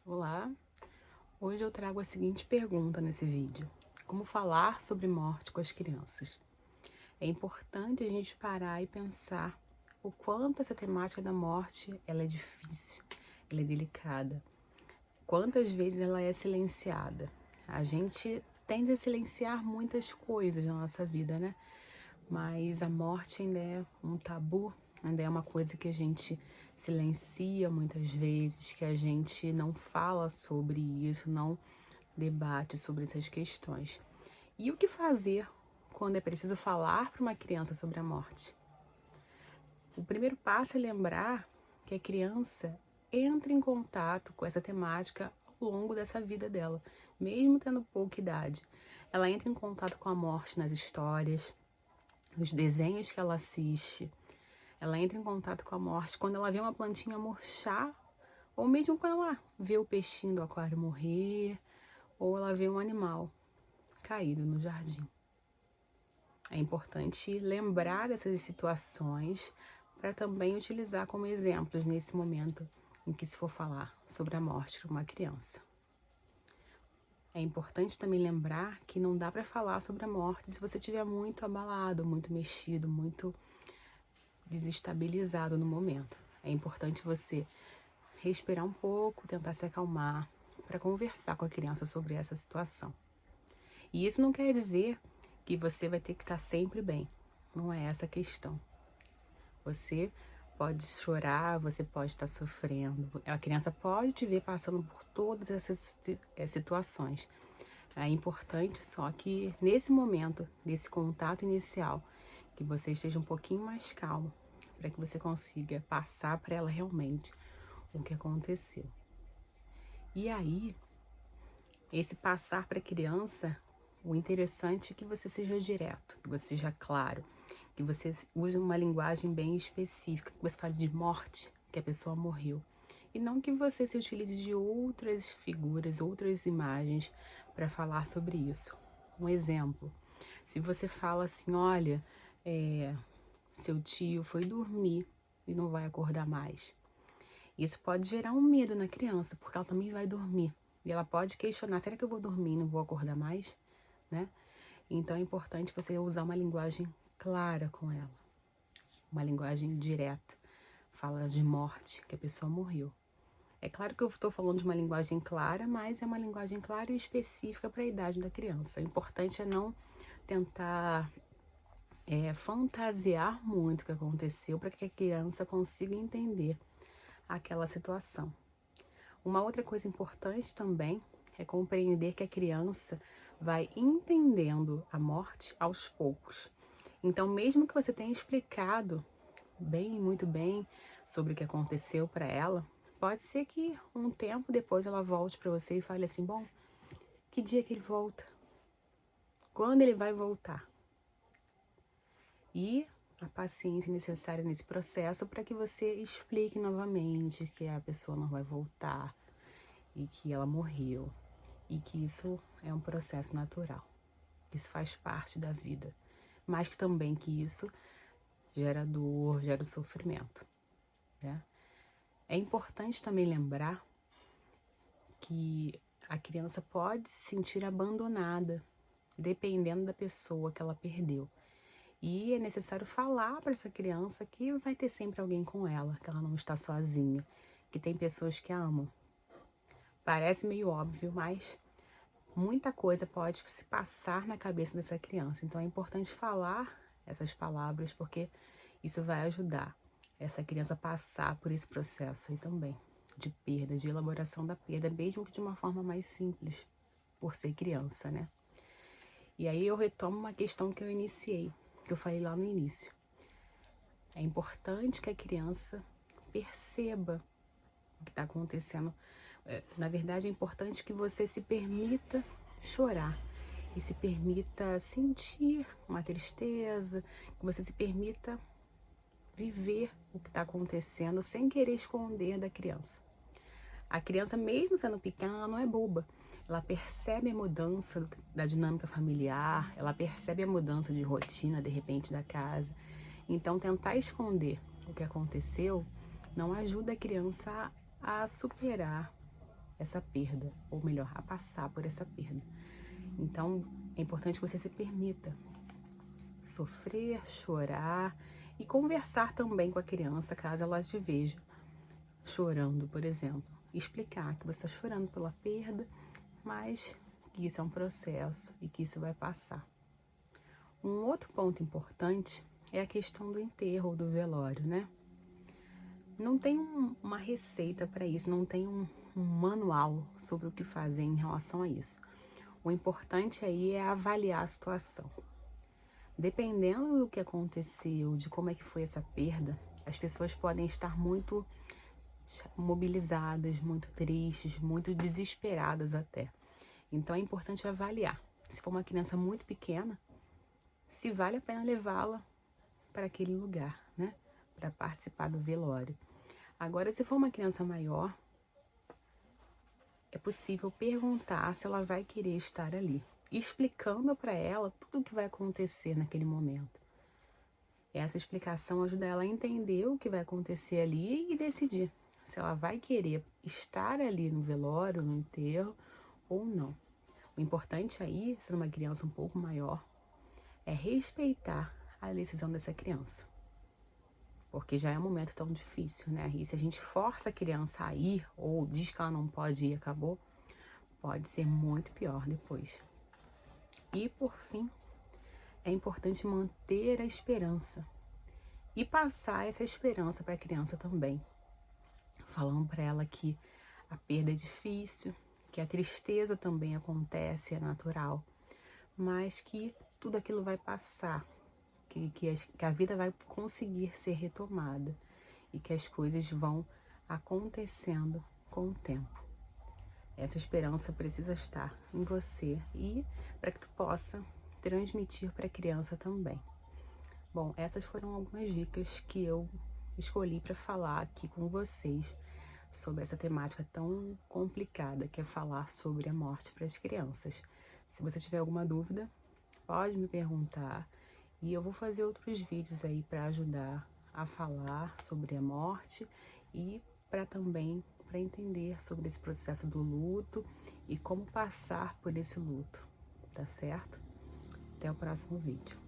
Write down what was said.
Olá, hoje eu trago a seguinte pergunta nesse vídeo: como falar sobre morte com as crianças? É importante a gente parar e pensar o quanto essa temática da morte ela é difícil, ela é delicada, quantas vezes ela é silenciada. A gente tende a silenciar muitas coisas na nossa vida, né? Mas a morte ainda é um tabu, ainda é uma coisa que a gente silencia muitas vezes, que a gente não fala sobre isso, não debate sobre essas questões. E o que fazer quando é preciso falar para uma criança sobre a morte? O primeiro passo é lembrar que a criança entra em contato com essa temática ao longo dessa vida dela, mesmo tendo pouca idade. Ela entra em contato com a morte nas histórias, nos desenhos que ela assiste. Ela entra em contato com a morte quando ela vê uma plantinha murchar, ou mesmo quando ela vê o peixinho do aquário morrer, ou ela vê um animal caído no jardim. É importante lembrar dessas situações para também utilizar como exemplos nesse momento em que se for falar sobre a morte para uma criança. É importante também lembrar que não dá para falar sobre a morte se você estiver muito abalado, muito mexido, muito desestabilizado no momento. É importante você respirar um pouco, tentar se acalmar, para conversar com a criança sobre essa situação. E isso não quer dizer que você vai ter que estar sempre bem. Não é essa a questão. Você pode chorar, você pode estar sofrendo. A criança pode te ver passando por todas essas situações. É importante só que nesse momento, nesse contato inicial, que você esteja um pouquinho mais calmo, para que você consiga passar para ela realmente o que aconteceu. E aí, esse passar para a criança, o interessante é que você seja direto, que você seja claro, que você use uma linguagem bem específica, que você fale de morte, que a pessoa morreu. E não que você se utilize de outras figuras, outras imagens para falar sobre isso. Um exemplo, se você fala assim, olha, seu tio foi dormir e não vai acordar mais. Isso pode gerar um medo na criança, porque ela também vai dormir. E ela pode questionar, será que eu vou dormir e não vou acordar mais? Né? Então é importante você usar uma linguagem clara com ela. Uma linguagem direta. Fala de morte, que a pessoa morreu. É claro que eu estou falando de uma linguagem clara, mas é uma linguagem clara e específica para a idade da criança. O importante é não tentar fantasiar muito o que aconteceu para que a criança consiga entender aquela situação. Uma outra coisa importante também é compreender que a criança vai entendendo a morte aos poucos. Então, mesmo que você tenha explicado muito bem sobre o que aconteceu para ela, pode ser que um tempo depois ela volte para você e fale assim: bom, que dia que ele volta? Quando ele vai voltar? E a paciência necessária nesse processo para que você explique novamente que a pessoa não vai voltar e que ela morreu e que isso é um processo natural, que isso faz parte da vida, mas que também que isso gera dor, gera sofrimento, né? É importante também lembrar que a criança pode se sentir abandonada, dependendo da pessoa que ela perdeu. E é necessário falar para essa criança que vai ter sempre alguém com ela, que ela não está sozinha, que tem pessoas que a amam. Parece meio óbvio, mas muita coisa pode se passar na cabeça dessa criança. Então é importante falar essas palavras, porque isso vai ajudar essa criança a passar por esse processo aí também, de perda, de elaboração da perda, mesmo que de uma forma mais simples, por ser criança, né? E aí eu retomo uma questão que eu iniciei, que eu falei lá no início. É importante que a criança perceba o que está acontecendo. Na verdade, é importante que você se permita chorar e se permita sentir uma tristeza, que você se permita viver o que está acontecendo sem querer esconder da criança. A criança, mesmo sendo pequena, ela não é boba. Ela percebe a mudança da dinâmica familiar, ela percebe a mudança de rotina, de repente, da casa. Então, tentar esconder o que aconteceu não ajuda a criança a superar essa perda, ou melhor, a passar por essa perda. Então, é importante que você se permita sofrer, chorar e conversar também com a criança, caso ela te veja chorando, por exemplo. Explicar que você está chorando pela perda, mas que isso é um processo e que isso vai passar. Um outro ponto importante é a questão do enterro ou do velório, né? Não tem uma receita para isso, não tem um manual sobre o que fazer em relação a isso. O importante aí é avaliar a situação. Dependendo do que aconteceu, de como é que foi essa perda, as pessoas podem estar muito mobilizadas, muito tristes, muito desesperadas até. Então é importante avaliar. Se for uma criança muito pequena, se vale a pena levá-la para aquele lugar, né? Para participar do velório. Agora, se for uma criança maior, é possível perguntar se ela vai querer estar ali, explicando para ela tudo o que vai acontecer naquele momento. Essa explicação ajuda ela a entender o que vai acontecer ali e decidir se ela vai querer estar ali no velório, no enterro ou não. O importante aí, sendo uma criança um pouco maior, é respeitar a decisão dessa criança. Porque já é um momento tão difícil, né? E se a gente força a criança a ir ou diz que ela não pode ir e acabou, pode ser muito pior depois. E por fim, é importante manter a esperança e passar essa esperança para a criança também, falando para ela que a perda é difícil, que a tristeza também acontece, é natural, mas que tudo aquilo vai passar, que a vida vai conseguir ser retomada e que as coisas vão acontecendo com o tempo. Essa esperança precisa estar em você e para que tu possa transmitir para a criança também. Bom, essas foram algumas dicas que eu escolhi para falar aqui com vocês sobre essa temática tão complicada que é falar sobre a morte para as crianças. Se você tiver alguma dúvida, pode me perguntar e eu vou fazer outros vídeos aí para ajudar a falar sobre a morte e para entender sobre esse processo do luto e como passar por esse luto, tá certo? Até o próximo vídeo.